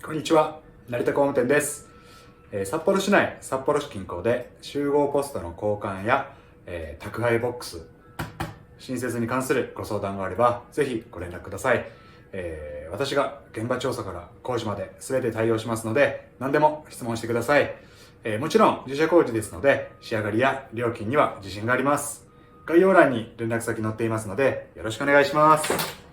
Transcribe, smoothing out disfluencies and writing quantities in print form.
こんにちは、成田工務店です。札幌市内、札幌市近郊で集合ポストの交換や、宅配ボックス、新設に関するご相談があれば、ぜひご連絡ください。私が現場調査から工事まで全て対応しますので、何でも質問してください。もちろん自社工事ですので、仕上がりや料金には自信があります。概要欄に連絡先載っていますので、よろしくお願いします。